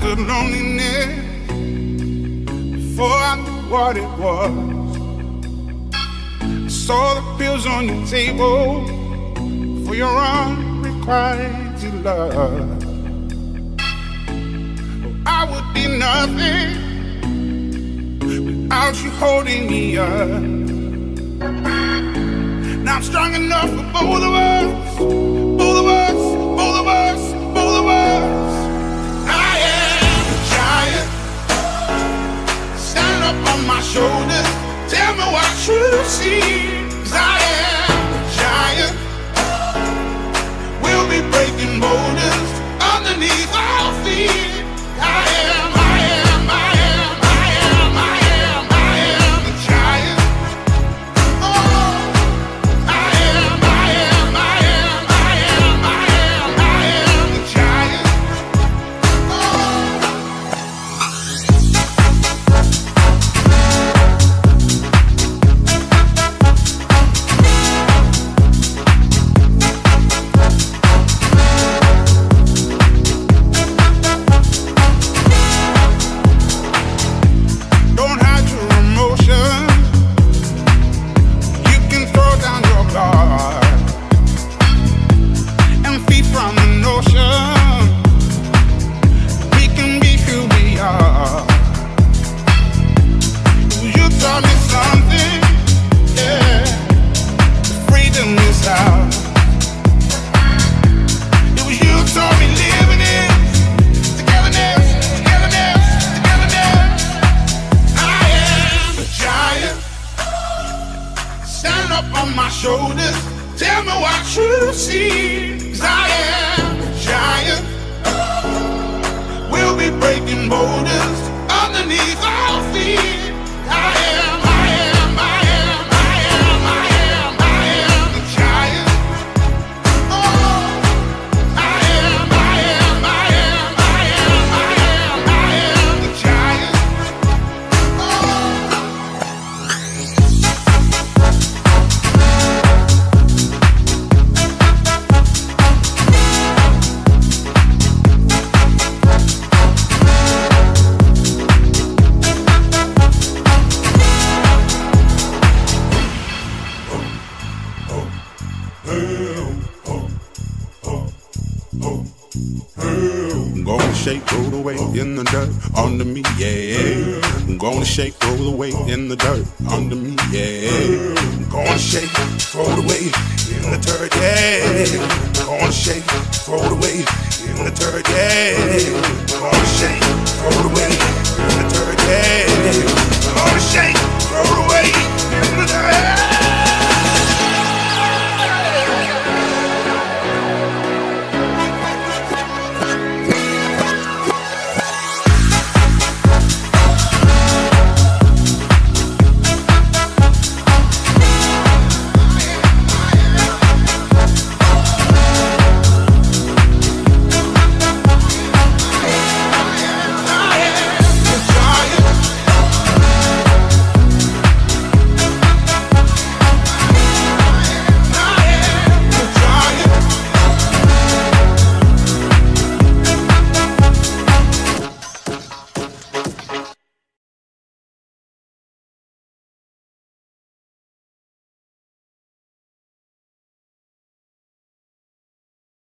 understood loneliness before I knew what it was. I saw the pills on your table for your unrequited love. I would be nothing without you holding me up. Now I'm strong enough for both of us, both of us, both of us, both of us. I am a giant, stand up on my shoulders, tell me what you see. 'Cause I am a giant, we'll be breaking boulders underneath our feet. I am a giant. Oh, I am a giant. Don't hide your emotion. You can throw down your guard and feed from the notion. We can be who we are. You taught me something, yeah. Freedom is ours. It was you who taught me living it. Togetherness, togetherness, togetherness. I am a giant. Stand up on my shoulders, tell me what you see. 'Cause I am a giant, we'll be breaking boulders underneath our feet. I am a giant. Oh, I am a giant. I'm gonna shake, roll the weight in the dirt under me, yeah. I'm gonna shake, roll the weight in the dirt under me, yeah. I'm gonna shake, throw the weight in the dirt, yeah. I'm gonna shake, throw the weight in the dirt, yeah.